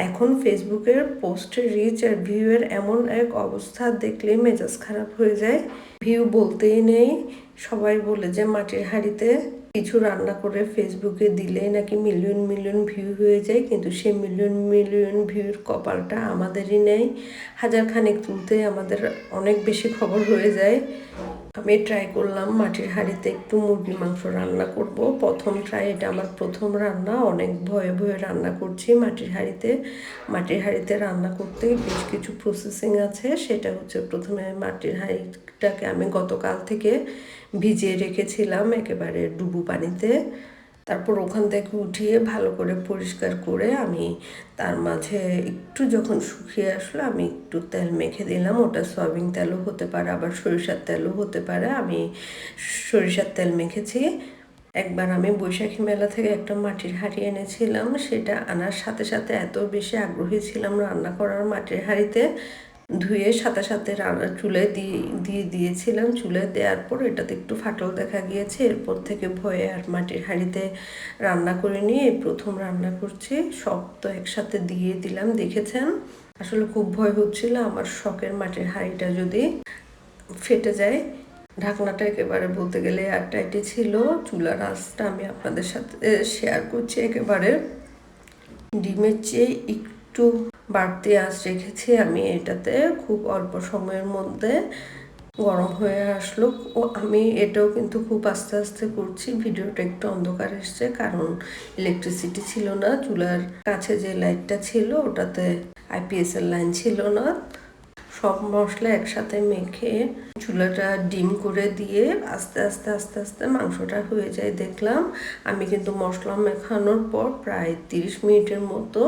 এখন ফেসবুকের পোস্টের রিচ আর ভিউয়ের এমন এক অবস্থা দেখলেই মেজাজ খারাপ হয়ে যায়। ভিউ বলতেই নেই, সবাই বলে যে মাটির হাঁড়িতে কিছু রান্না করে ফেসবুকে দিলে নাকি মিলিয়ন মিলিয়ন ভিউ হয়ে যায়, কিন্তু সেই মিলিয়ন মিলিয়ন ভিউর কপালটা আমাদেরই নেই। হাজার খানেক তুলতে আমাদের অনেক বেশি খবর হয়ে যায়। আমি ট্রাই করলাম মাটির হাঁড়িতে একটু মুরগির মাংস রান্না করব। প্রথম ট্রাই, এটা আমার প্রথম রান্না। অনেক ভয়ে ভয়ে রান্না করছি মাটির হাঁড়িতে। মাটির হাঁড়িতে রান্না করতে বেশ কিছু প্রসেসিং আছে। সেটা হচ্ছে, প্রথমে মাটির হাঁড়িটাকে আমি গতকাল থেকে ভিজিয়ে রেখেছিলাম একেবারে ডুবো পানিতে। তারপর ওখান থেকে উঠিয়ে ভালো করে পরিষ্কার করে আমি তার মাঝে একটু যখন শুকিয়ে আসলো আমি একটু তেল মেখে দিলাম। ওটা সয়াবিন তেলও হতে পারে, আবার সরিষার তেলও হতে পারে। আমি সরিষার তেল মেখেছি। একবার আমি বৈশাখী মেলা থেকে একটা মাটির হাঁড়ি এনেছিলাম। সেটা আনার সাথে সাথে এত বেশি আগ্রহী ছিলাম রান্না করার, মাটির হাঁড়িতে ধুয়ে সাথে সাথে চুলায় দিয়ে দিয়েছিলাম। চুলায় দেওয়ার পর এটাতে একটু ফাটল দেখা গিয়েছে। এরপর থেকে ভয়ে আর মাটির হাঁড়িতে রান্না করিনি। এই প্রথম রান্না করছি। সব তো একসাথে দিয়ে দিলাম, দেখেছেন। আসলে খুব ভয় হচ্ছিল আমার শখের মাটির হাঁড়িটা যদি ফেটে যায়। ঢাকনাটা একেবারে বলতে গেলে এয়ারটাইটই ছিল। চুলার আঁচটা আমি আপনাদের সাথে শেয়ার করছি। একেবারে ডিমের চেয়ে একটু বাড়তি আঁচ রেখেছি আমি এটাতে। খুব অল্প সময়ের মধ্যে গরম হয়ে আসলো। আমি এটাও কিন্তু খুব আস্তে আস্তে করছি। ভিডিওটা একটু অন্ধকার এসছে, কারণ ইলেকট্রিসিটি ছিল না। চুলার কাছে যে লাইটটা ছিল ওটাতে আইপিএস এর লাইন ছিল না। সব মশলা একসাথে মেখে চুলাটা ডিম করে দিয়ে আস্তে আস্তে আস্তে আস্তে মাংসটা হয়ে যায় দেখলাম। আমি কিন্তু মশলা মেখানোর পর প্রায় 30 মিনিটের মতো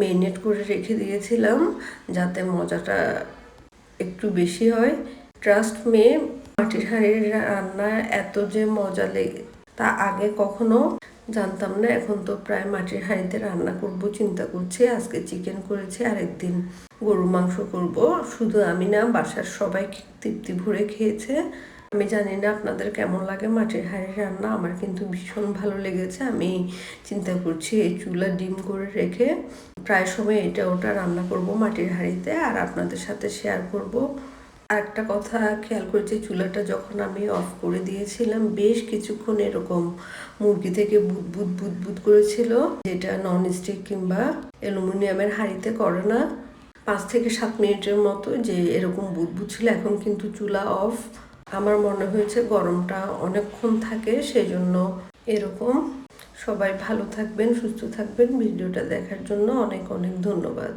মেরিনেট করে রেখে দিয়েছিলাম, যাতে মজাটা একটু বেশি হয়। ট্রাস্ট মি, মাটির হাঁড়ির রান্না এত যে মজা লেগে তা আগে কখনো জানতাম না। এখন তো প্রায় মাটির হাঁড়িতে রান্না করব চিন্তা করছি। আজকে চিকেন করেছি, আরেকদিন গরু মাংস করব। শুধু আমি না, বাসার সবাই তৃপ্তি ভরে খেয়েছে। আমি জানি না আপনাদের কেমন লাগে মাটির হাঁড়ির রান্না, আমার কিন্তু ভীষণ ভালো লেগেছে। আমি চিন্তা করছি এই চুলা ডিম করে রেখে প্রায় সময় এটা ওটা রান্না করব মাটির হাঁড়িতে, আর আপনাদের সাথে শেয়ার করব। আর একটা কথা খেয়াল করেছি, চুলাটা যখন আমি অফ করে দিয়েছিলাম বেশ কিছুক্ষণ এরকম মুরগি থেকে বুদবুদ বুদবুদ করেছিল, যেটা নন স্টিক কিংবা অ্যালুমিনিয়ামের হাঁড়িতে করে না। 5 থেকে 7 মিনিটের মতো যে এরকম বুদবুদ ছিল। এখন কিন্তু চুলা অফ। আমার মনে হয়েছে গরমটা অনেকক্ষণ থাকে, সেজন্য এরকম। সবাই ভালো থাকবেন, সুস্থ থাকবেন। ভিডিওটা দেখার জন্য অনেক অনেক ধন্যবাদ।